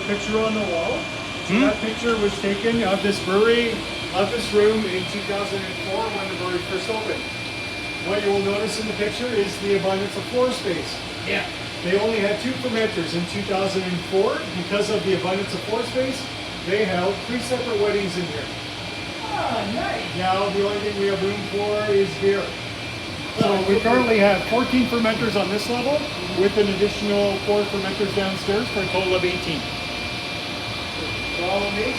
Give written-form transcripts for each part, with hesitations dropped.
picture on the wall. So that picture was taken of this brewery, of this room in 2004 when the brewery first opened. What you will notice in the picture is the abundance of floor space. Yeah. They only had 2 fermenters in 2004. Because of the abundance of floor space, they held 3 separate weddings in here. Oh, nice. Now the only thing we have room for is beer. So we currently have 14 fermenters on this level with an additional 4 fermenters downstairs for a total of 18. Follow me.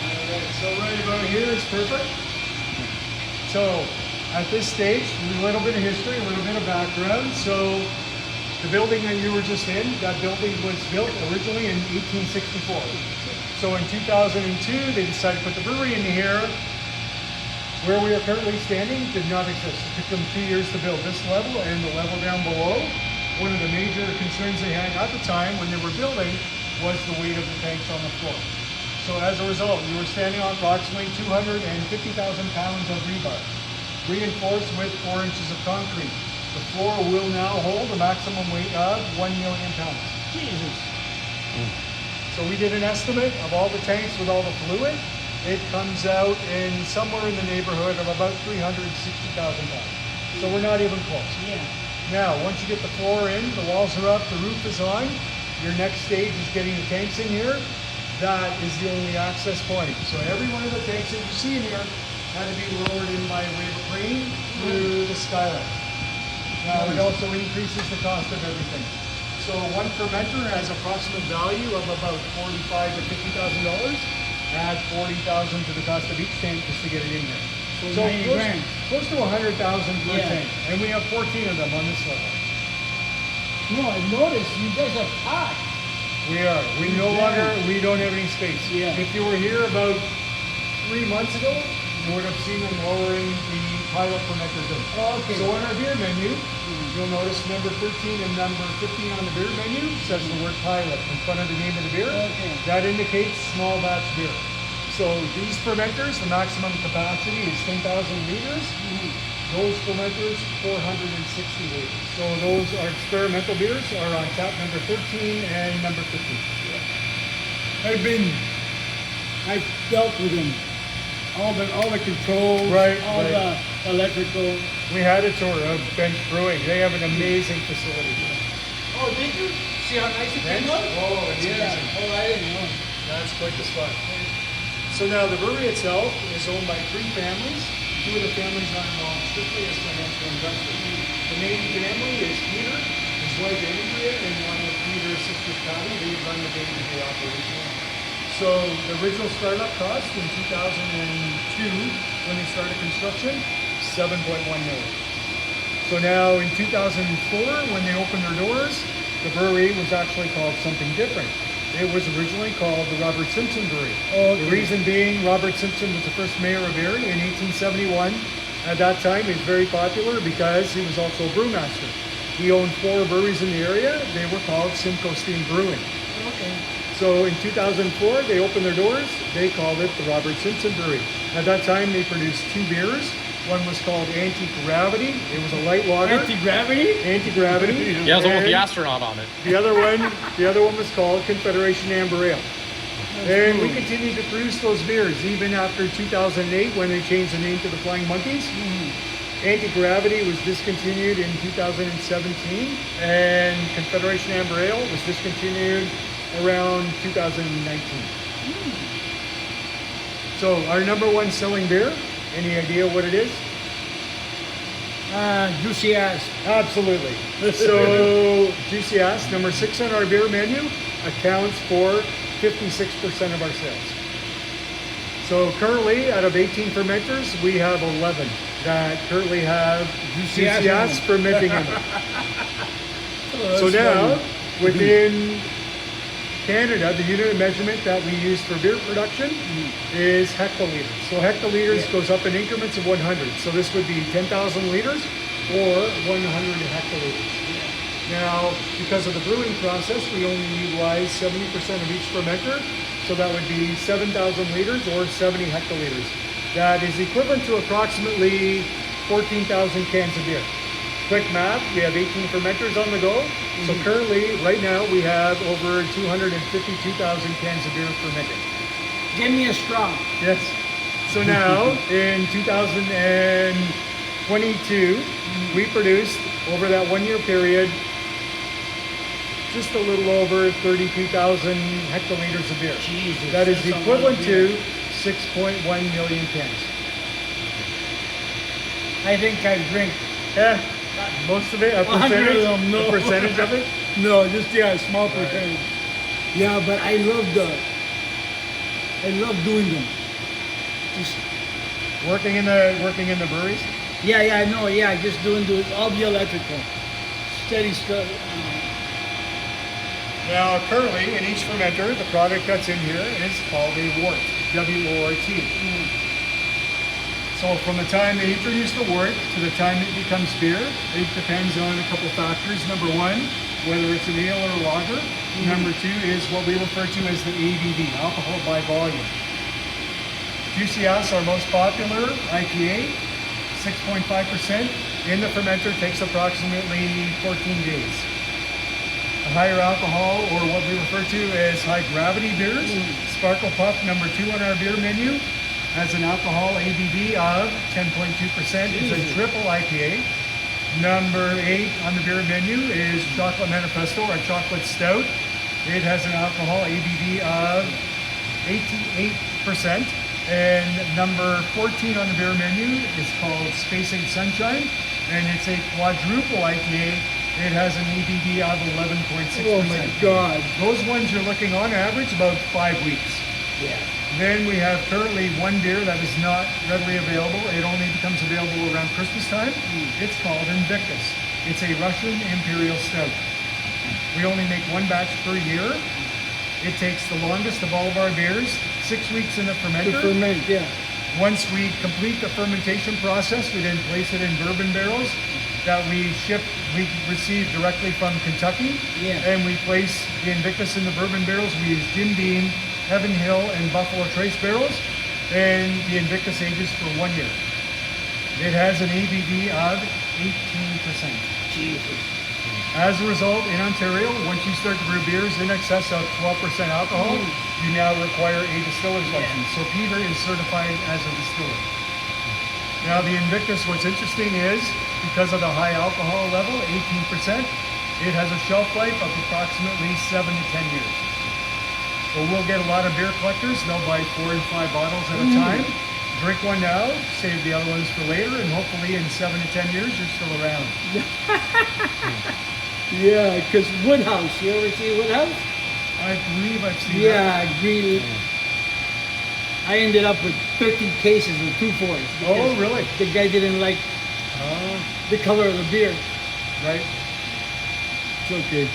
Alright, so right about here is perfect. So at this stage, a little bit of history, a little bit of background. So the building that you were just in, that building was built originally in 1864. So in 2002, they decided to put the brewery in here. Where we are currently standing did not exist. It took them 2 years to build this level and the level down below. One of the major concerns they had at the time when they were building was the weight of the tanks on the floor. So as a result, we were standing on approximately 250,000 pounds of rebar, reinforced with 4 inches of concrete. The floor will now hold a maximum weight of 1 million pounds. Jesus. So we did an estimate of all the tanks with all the fluid. It comes out in somewhere in the neighborhood of about 360,000 pounds. So we're not even close. Yeah. Now, once you get the floor in, the walls are up, the roof is on, your next stage is getting the tanks in here. That is the only access point. So every one of the tanks that you see in here had to be lowered in by way of a crane through the skylight. Now, it also increases the cost of everything. So one fermenter has approximate value of about $45,000 to $50,000. Add $40,000 to the cost of each tank just to get it in there. So 90 grand. Close to 100,000 per Yeah. tank. And we have 14 of them on this level. No, I noticed you guys are packed. We are. We no longer, we don't have any space. Yeah. If you were here about 3 months ago, you would have seen them lowering the pilot fermenters in. Oh, okay. So on our beer menu, you'll notice number 13 and number 15 on the beer menu says the word pilot in front of the name of the beer. Okay. That indicates small batch beer. So these fermenters, the maximum capacity is 10,000 liters. Those fermenters, 460 liters. So those are experimental beers are on tap number 13 and number 15. I've dealt with them. All the controls, Right, all right. the electrical. We had a tour of Bench Brewing. They have an amazing facility. Oh, did you see how nice it Bench? came up? Oh, it's Yeah. amazing. Oh, I didn't know. That's quite the spot. So now the brewery itself is owned by 3 families. 2 of the families are involved strictly as financial investors. The main family is Peter, his wife Andrea, and one of Peter's sisters, Patty. They run the day-to-day operation. So the original startup cost in 2002, when they started construction, $7.1 million. So now in 2004, when they opened their doors, the brewery was actually called something different. It was originally called the Robert Simpson Brewery. Oh, okay. The reason being, Robert Simpson was the first mayor of Erie in 1871. At that time, he was very popular because he was also a brewmaster. He owned 4 breweries in the area. They were called Simcoe Steam Brewing. Okay. So in 2004, they opened their doors. They called it the Robert Simpson Brewery. At that time, they produced 2 beers. One was called Anti-Gravity. It was a light lager. Anti-gravity? Anti-Gravity. Yeah, it's the one with the And astronaut on it. the other one was called Confederation Amber Ale. And we continued to produce those beers even after 2008 when they changed the name to the Flying Monkeys. Anti-Gravity was discontinued in 2017, and Confederation Amber Ale was discontinued around 2019. So our number 1 selling beer, any idea what it is? Juicy ass. Absolutely. So Juicy Ass, number 6 on our beer menu, accounts for 56% of our sales. So currently, out of 18 fermenters, we have 11 that currently have Juicy Ass fermenting in them. So now, within Canada, the unit of measurement that we use for beer production is hectoliters. So hectoliters goes up in increments of 100. So this would be 10,000 liters or 100 hectoliters. Now, because of the brewing process, we only utilize 70% of each fermenter. So that would be 7,000 liters or 70 hectoliters. That is equivalent to approximately 14,000 cans of beer. Quick math, we have 18 fermenters on the go. So currently, right now, we have over 252,000 cans of beer fermented. Give me a straw. Yes. So now, in 2022, we produced, over that 1 year period, just a little over 32,000 hectoliters of beer. Jesus, That is that's a lot equivalent of beer. to 6.1 million cans. I think I drink Yeah, most of it, a 100 percentage, of them, no. a percentage of it. no, just a small percentage. Yeah, but I love doing them. Just Working in the breweries. yeah, I know. Yeah, just doing all the electrical, steady stuff. Now, currently, in each fermenter, the product that's in here is called a wort, W-O-R-T. So from the time they introduce the wort to the time it becomes beer, it depends on a couple factors. Number one, whether it's an ale or a lager. Number two is what we refer to as the ABV, alcohol by volume. QCS, our most popular IPA, 6.5% in the fermenter, takes approximately 14 days. A higher alcohol, or what we refer to as high gravity beers, Sparkle Puff number 2 on our beer menu, has an alcohol ABV of 10.2%. It's a triple IPA. Number 8 on the beer menu is Chocolate Manifesto, our chocolate stout. It has an alcohol ABV of 88%. And number 14 on the beer menu is called Space Age Sunshine, and it's a quadruple IPA. It has an ABV of 11.6%. Oh my God! Those ones you're looking on average about 5 weeks. Yeah. Then we have currently one beer that is not readily available. It only becomes available around Christmas time. It's called Invictus. It's a Russian Imperial Stout. We only make one batch per year. It takes the longest of all of our beers, 6 weeks in the fermenter. To ferment, yeah. Once we complete the fermentation process, we then place it in bourbon barrels that we receive directly from Kentucky. Yeah. And we place the Invictus in the bourbon barrels. We use Jim Beam, Heaven Hill, and Buffalo Trace barrels. And the Invictus ages for 1 year. It has an ABV of 18%. Jesus. As a result, in Ontario, once you start to brew beers in excess of 12% alcohol, you now require a distiller's license. So Peter is certified as a distiller. Now the Invictus, what's interesting is, because of the high alcohol level, 18%, it has a shelf life of approximately 7 to 10 years. So we'll get a lot of beer collectors, they'll buy 4 and 5 bottles at a time. Drink one now, save the other ones for later, and hopefully in 7 to 10 years, you're still around. Yeah, because Woodhouse, you ever see Woodhouse? I believe I've seen that. Yeah, green. I ended up with 13 cases of 2-4s. Oh, really? The guy didn't like the color of the beer. Right. It's okay.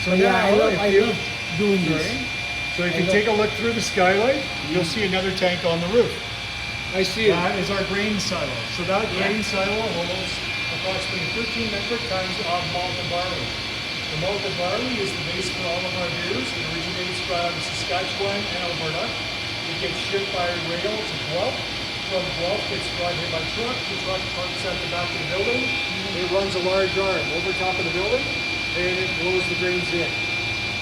So But yeah, now, I love doing this. Sorry. So if you take a look through the skylight, you'll see another tank on the roof. I see it. That is our grain silo. So that grain silo holds approximately 13 metric tons of malted barley. The malted barley is the base for all of our beers. It originates from Saskatchewan and Alberta. It gets shipped by rail to Guelph. From Guelph, gets brought here by truck. The truck parks at the back of the building. It runs a large arm over top of the building, and it blows the grains in.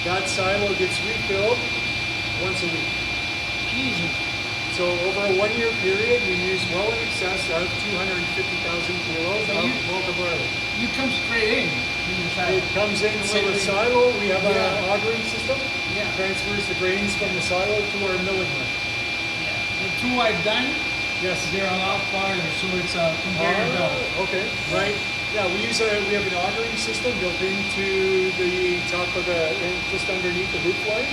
That silo gets refilled once a week. Jesus. So over a 1 year period, we use well in excess of 250,000 kilos of malted barley. You come straight in. It comes in, so the silo, we have an augering system. Yeah. Transfers the grains from the silo to our milling mill. The 2 I've done, Yes. they're a lot farther, so it's a conveyor belt. Okay, right. Yeah, we have an augering system built into the top of just underneath the roof line,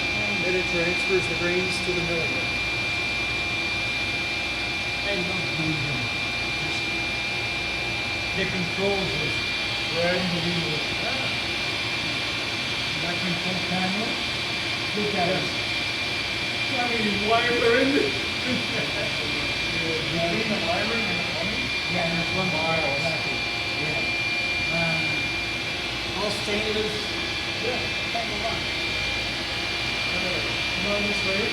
and it transfers the grains to the milling mill. I love doing them. Just the controls is unbelievable. That control panel, look at it. How many wires are in it? Between the wiring and the plumbing? Yeah, there's 1 mile, exactly. Yeah. All stainless. Yeah. Type of one. Come on this way.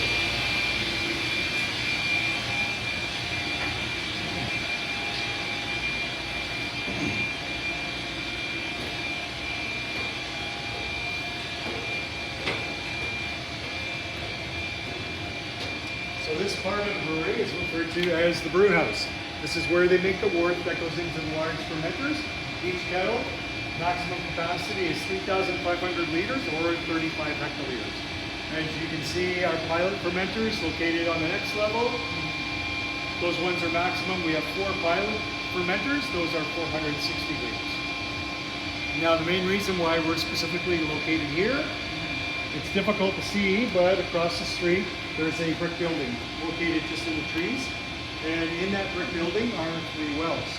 So this part of the brewery is referred to as the brew house. This is where they make the wort that goes into the large fermenters. Each kettle, maximum capacity is 3,500 liters or 35 hectoliters. As you can see, our pilot fermenters located on the next level. Those ones are maximum. We have 4 pilot fermenters. Those are 460 liters. Now, the main reason why we're specifically located here, it's difficult to see, but across the street, there's a brick building located just in the trees. And in that brick building are 3 wells.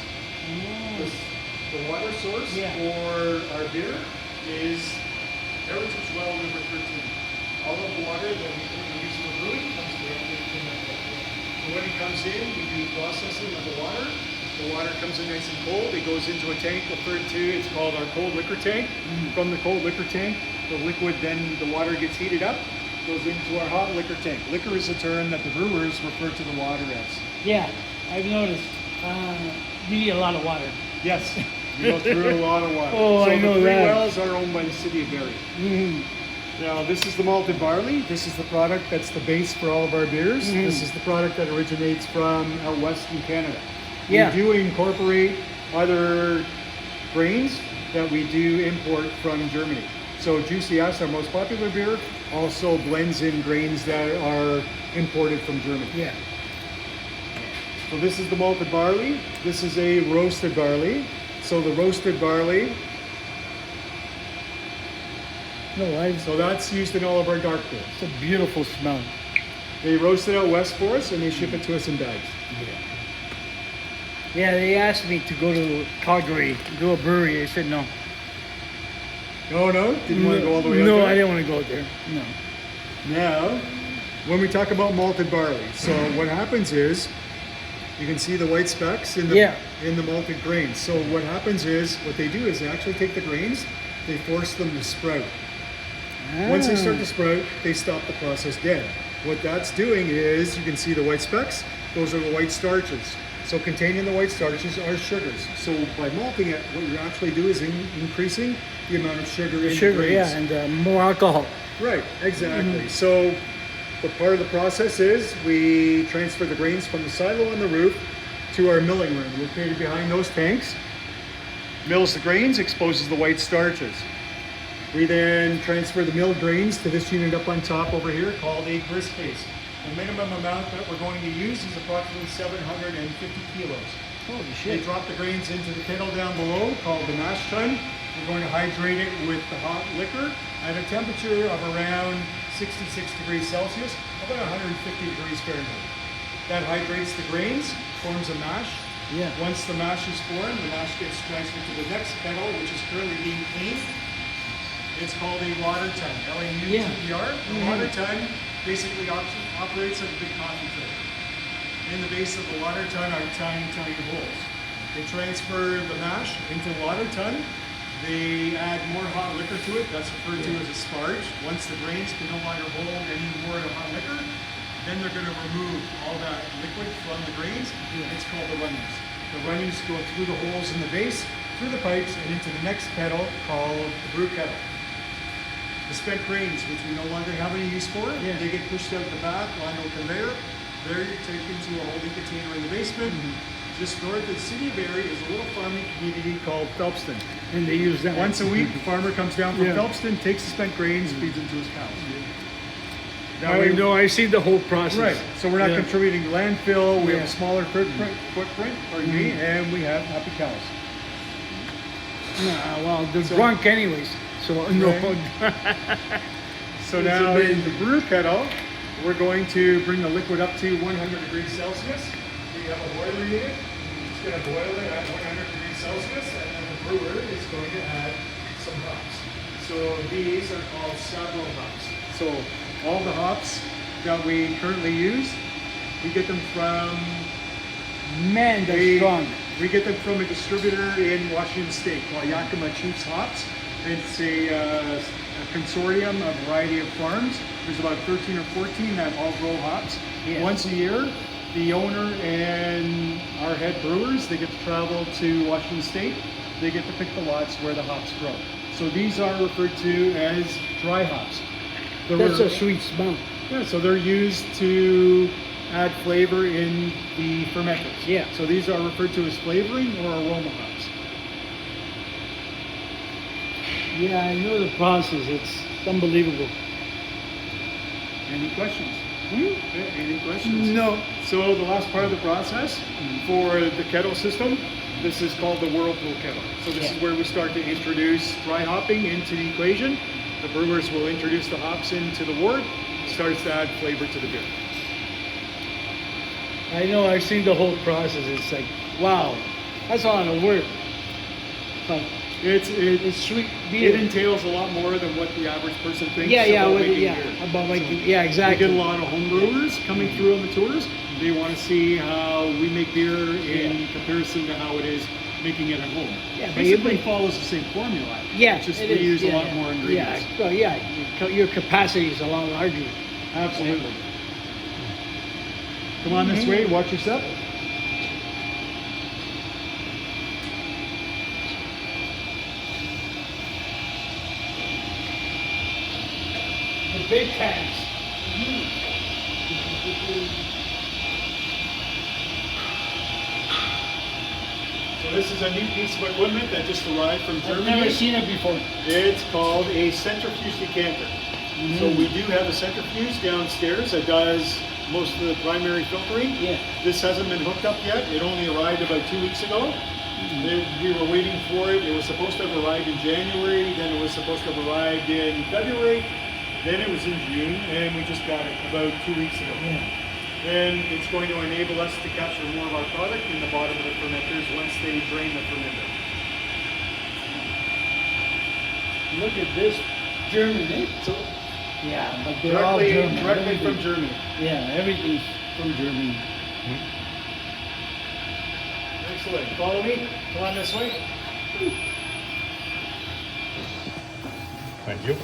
The water source for our beer is Heritage Well number 13. All of the water that we use for brewing comes directly from that well. So when it comes in, we do processing of the water. The water comes in nice and cold. It goes into a tank referred to, it's called our cold liquor tank. From the cold liquor tank, the liquid, then the water gets heated up, goes into our hot liquor tank. Liquor is a term that the brewers refer to the water as. Yeah, I've noticed. You need a lot of water. Yes, you go through a lot of water. Oh, so I know the 3 that. wells are owned by the city of Brewery. Now, this is the malted barley. This is the product that's the base for all of our beers. This is the product that originates from out west in Canada. Yeah. We do incorporate other grains that we do import from Germany. So Juicy S, our most popular beer, also blends in grains that are imported from Germany. Yeah. So this is the malted barley. This is a roasted barley. So the roasted barley, so that's used in all of our dark beers. It's a beautiful smell. They roast it out west for us and they ship it to us in bags. Yeah, they asked me to go to Calgary, do a brewery. I said no. Oh no? Didn't want to go all the way out No, there? I didn't want to go there. No. Now, when we talk about malted barley, so what happens is, you can see the white specks in the malted grains. So what happens is, what they do is they actually take the grains, they force them to sprout. Once they start to sprout, they stop the process dead. What that's doing is, you can see the white specks, those are the white starches. So containing the white starches are sugars. So by malting it, what you actually do is increasing the amount of sugar in the grains. Yeah, and more alcohol. Right, exactly. So the part of the process is we transfer the grains from the silo on the roof to our milling room located behind those tanks. Mills the grains, exposes the white starches. We then transfer the milled grains to this unit up on top over here called a grist case. The minimum amount that we're going to use is approximately 750 kilos. Holy They shit. drop the grains into the kettle down below called the mash tun. We're going to hydrate it with the hot liquor at a temperature of around 66 degrees Celsius, about 150 degrees Fahrenheit. That hydrates the grains, forms a mash. Yeah. Once the mash is formed, the mash gets transferred to the next kettle, which is currently being cleaned. It's called a water tun, L-A-U-T-E-R. The water tun basically operates like a big coffee filter. In the base of the water tun are tiny, tiny holes. They transfer the mash into the water tun. They add more hot liquor to it. That's referred to as a sparge. Once the grains can no longer hold any more of the hot liquor, then they're going to remove all that liquid from the grains. It's called the runners. The runners go through the holes in the base, through the pipes, and into the next kettle called the brew kettle. The spent grains, which we no longer have any use for, they get pushed out the back onto a conveyor. They're taken to a holding container in the basement. Just north of the city of Barrie is a little farming community called Phelpston. And they use that. Once a week, the farmer comes down from Phelpston, takes the spent grains, feeds them to his cows. I know, I see the whole process. Right, so we're not contributing to landfill, we have a Yeah. smaller footprint, pardon me, and we have happy cows. Nah, well, they're drunk anyways. So, no. So now in the brew kettle, we're going to bring the liquid up to 100 degrees Celsius. We have a boiler unit. It's going to boil it at 100 degrees Celsius, and then the brewer is going to add some hops. So these are called Sabro hops. So all the hops that we currently use, we get them from Man, that's strong. we get them from a distributor in Washington State called Yakima Chiefs Hops. It's a consortium, a variety of farms. There's about 13 or 14 that all grow hops. Yeah. Once a year, the owner and our head brewers, they get to travel to Washington State. They get to pick the lots where the hops grow. So these are referred to as dry hops. That's a sweet smell. Yeah, so they're used to add flavor in the fermenters. Yeah. So these are referred to as flavoring or aroma hops. Yeah, I know the process. It's unbelievable. Any questions? Hmm? Okay, any questions? No. So the last part of the process for the kettle system, this is called the whirlpool kettle. So this is where we start to introduce dry hopping into the equation. The brewers will introduce the hops into the wort. Starts to add flavor to the beer. I know, I've seen the whole process. It's like, wow, that's a lot of work. But It's sweet it beer. entails a lot more than what the average person thinks. Yeah, about with, making yeah, beer. about making, So yeah, we exactly. get a lot of home brewers coming through on the tours. They want to see how we make beer in comparison to how it is making it at home. Yeah, but Basically follows the same formula. Yeah, It's just it we is, use a yeah, lot yeah. more ingredients. Yeah, well, yeah, your capacity is a lot larger. Absolutely. Come on this way, watch your step. The big tanks. So this is a new piece of equipment that just arrived from I've Germany. never seen it before. It's called a centrifuge decanter. So we do have a centrifuge downstairs that does most of the primary filtering. Yeah. This hasn't been hooked up yet. It only arrived about 2 weeks ago. We were waiting for it. It was supposed to have arrived in January, then it was supposed to have arrived in February, then it was in June, and we just got it about 2 weeks ago. Yeah. And it's going to enable us to capture more of our product in the bottom of the fermenters once they drain the fermenter. Look at this German, eh? So Yeah, but they're all German. directly from Everything. Germany. Yeah, everything's from Germany. Excellent. Follow me. Come on this way. Thank you.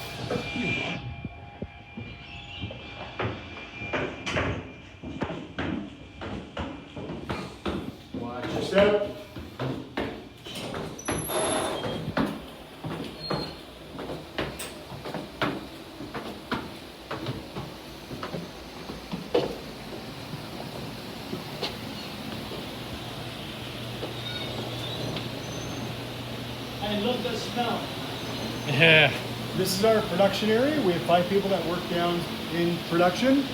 Watch your step. I love the smell. Yeah. This is our production area. We have 5 people that work down in production.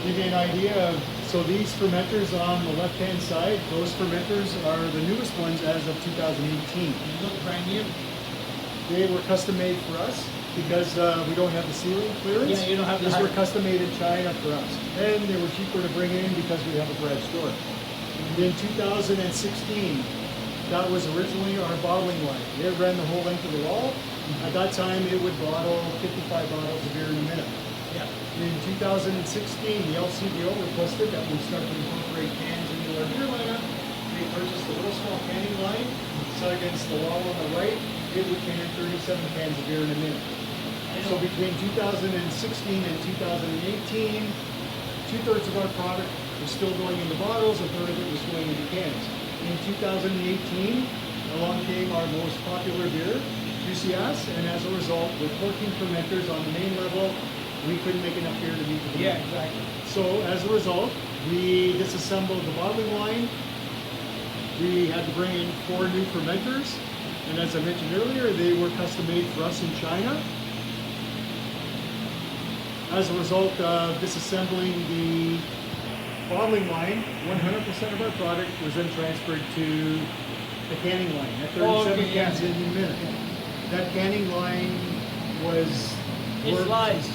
Give you an idea of, so these fermenters on the left-hand side, those fermenters are the newest ones as of 2018. They look brand new. They were custom made for us because we don't have the ceiling clearance. Yeah, you don't have the These were height. custom made in China for us. And they were cheaper to bring in because we have a garage door. In 2016, that was originally our bottling line. It ran the whole length of the wall. At that time, it would bottle 55 bottles of beer in a minute. Yeah. In 2016, the LCBO requested that we start to incorporate cans into our beer lineup. They purchased a little small canning line, set against the wall on the right. It would can 37 cans of beer in a minute. So between 2016 and 2018, 2/3 of our product was still going into bottles, 1/3 of it was going into cans. In 2018, along came our most popular beer, QCS, and as a result, with 14 fermenters on the main level, we couldn't make enough beer to meet the demand. Yeah, exactly. So as a result, we disassembled the bottling line. We had to bring in 4 new fermenters, and as I mentioned earlier, they were custom made for us in China. As a result of disassembling the bottling line, 100% of our product was then transferred to the canning line at 37 Okay, yeah. cans in a minute. That canning line was It worked- flies.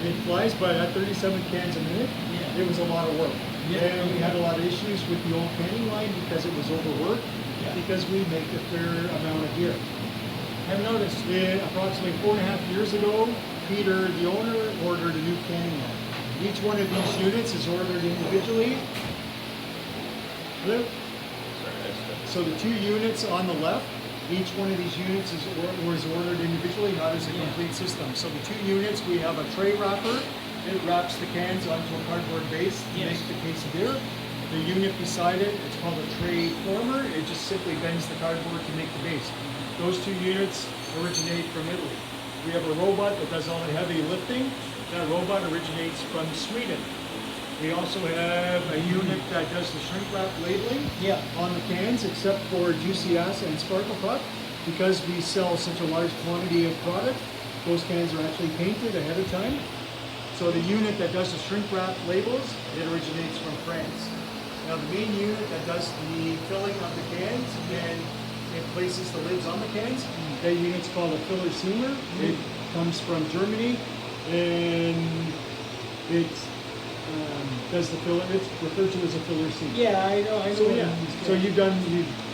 It flies, but at 37 cans a minute, Yeah. it was a lot of work. Yeah. And we had a lot of issues with the old canning line because it was overworked, Yeah. because we make a fair amount of beer. I've noticed. Approximately 4.5 years ago, Peter, the owner, ordered a new canning line. Each one of these units is ordered individually. Hello? So the 2 units on the left, each one of these units was ordered individually, not as a complete system. So the 2 units, we have a tray wrapper. It wraps the cans onto a cardboard base to Yes. make the case of beer. The unit beside it, it's called a tray former. It just simply bends the cardboard to make the base. Those two units originate from Italy. We have a robot that does all the heavy lifting. That robot originates from Sweden. We also have a unit that does the shrink wrap labeling on the cans, except for Juicy Ass and Sparkle Puff. Because we sell such a large quantity of product, those cans are actually painted ahead of time. So the unit that does the shrink wrap labels, it originates from France. Now the main unit that does the filling of the cans and it places the lids on the cans, that unit's called a filler seamer. It comes from Germany and it does the filler. It's referred to as a filler seamer. Yeah, I know. So yeah, so you've done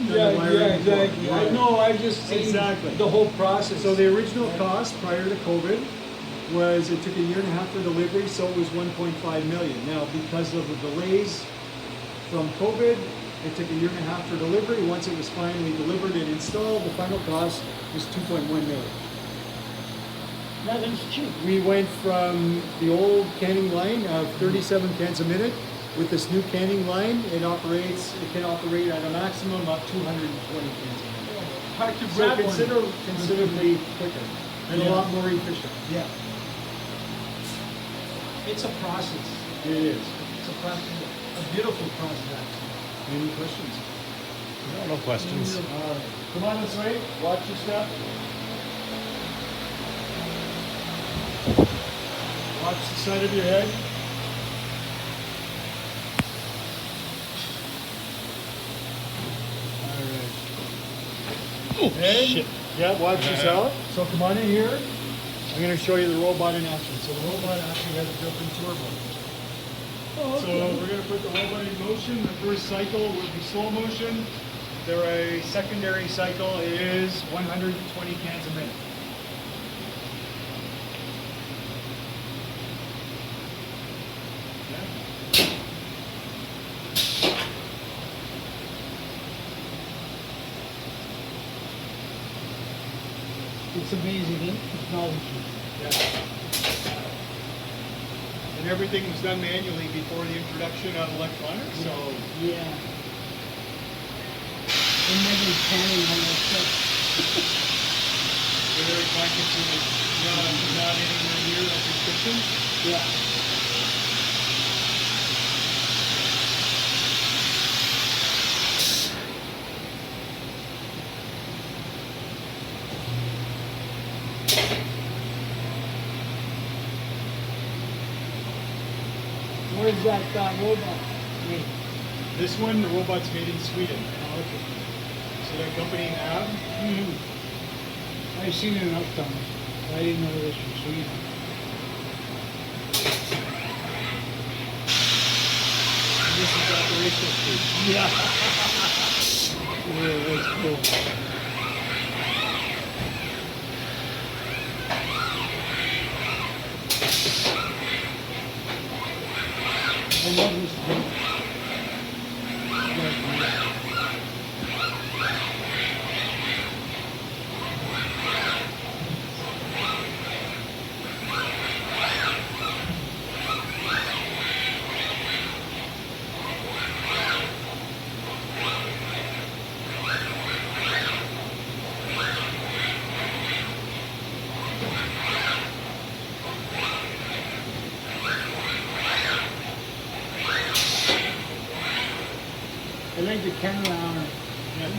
Yeah, the wiring exactly. before. I know. I just seen Exactly. the whole process. So the original cost prior to COVID was it took a year and a half for delivery, so it was 1.5 million. Now because of the delays from COVID, it took a year and a half for delivery. Once it was finally delivered and installed, the final cost was 2.1 million. Nothing's cheap. We went from the old canning line of 37 cans a minute. With this new canning line, it can operate at a maximum of 220 cans a minute. Hard to So grab one. considerably quicker and a Yeah. lot more efficient. Yeah. It's a process. It is. It's a process. A beautiful process, actually. Any questions? No questions. All right. Come on this way. Watch your step. Watch the side of your head. Oh, And, shit. yeah, watch yourself. So come on in here. I'm going to show you the robot in action. So the robot actually has a built-in turbo. Oh, So we're going to put the robot in motion. The first cycle will be slow motion. A secondary cycle is 120 cans a minute. It's amazing, technology. Yeah. And everything was done manually before the introduction of electronics, so Yeah. And then they canning all that stuff. we're very conscious of it not anywhere near as efficient. Yeah. Where's that robot? made? This one, the robot's made in Sweden. Oh, okay. So that company Nav, I've seen it enough times. I didn't know it was from Sweden. this is operational stage. Yeah, that's cool. I love this thing. I like the camera arm.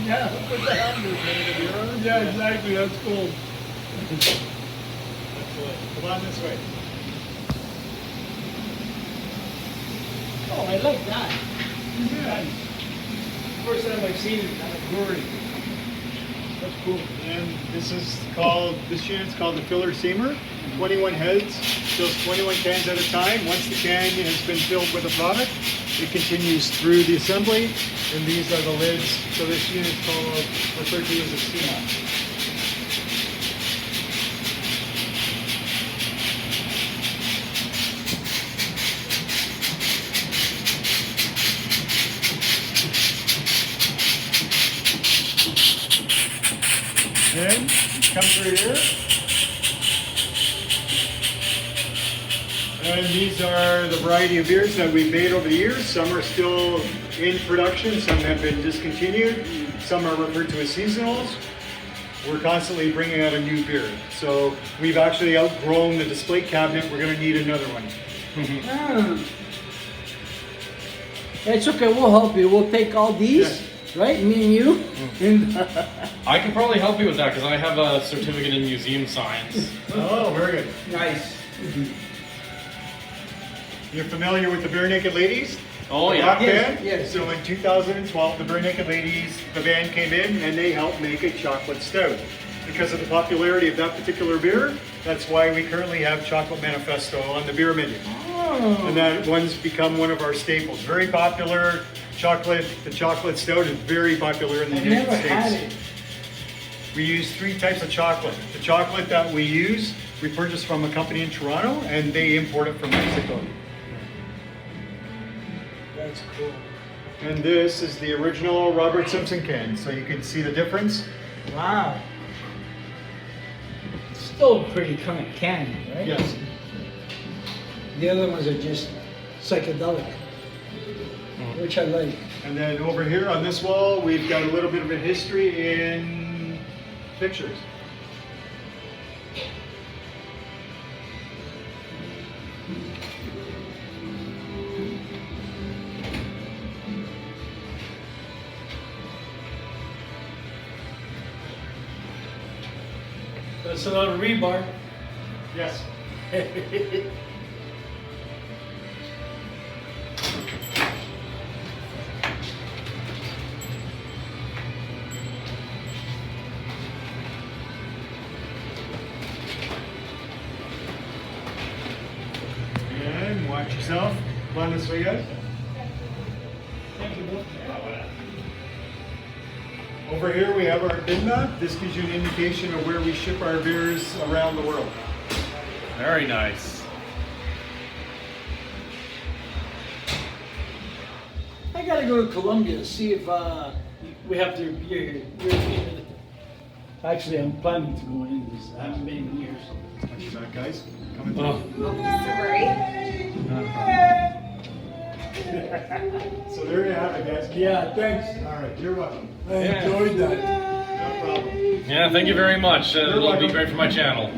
Yeah, put the handle in your arm. Yeah, exactly. That's cool. Excellent. Come on this way. Oh, I like that. Yeah. First time I've seen it at a brewery. That's cool. And this unit's called the filler seamer. 21 heads, fills 21 cans at a time. Once the can has been filled with a product, it continues through the assembly, and these are the lids. So this unit's referred to as a seamer. Then come through here. And these are the variety of beers that we've made over the years. Some are still in production, some have been discontinued, some are referred to as seasonals. We're constantly bringing out a new beer. So we've actually outgrown the display cabinet. We're going to need another one. Ah. It's okay, we'll help you. We'll take all these, right? Me and you. And I can probably help you with that because I have a certificate in museum science. Oh, very good. nice. You're familiar with the Bare Naked Ladies? Oh, yeah. Rock Yes, band? yes. So in 2012, the Bare Naked Ladies, the band came in and they helped make a chocolate stout. Because of the popularity of that particular beer, that's why we currently have Chocolate Manifesto on the beer menu. Oh. And that one's become one of our staples. Very popular. The chocolate stout is very popular in the I've United never States. had it. We use 3 types of chocolate. The chocolate that we use, we purchase from a company in Toronto, and they import it from Mexico. That's cool. And this is the original Robert Simpson can, so you can see the difference. Wow. Still a pretty kind of can, right? Yes. The other ones are just psychedelic, which I like. And then over here on this wall, we've got a little bit of a history in pictures. That's a lot of rebar. Yes. And watch yourself. Come on this way, guys. Over here we have our bin map. This gives you an indication of where we ship our beers around the world. Very nice. I gotta go to Colombia to see if we have their beer here. Actually, I'm planning to go in this. I haven't been in years. Watch your back, guys. Coming through. Oh, So there you have it, guys. Yeah, thanks. All right, you're welcome. I enjoyed that. No problem. yeah, thank you very much. It'll be welcome. great for my channel.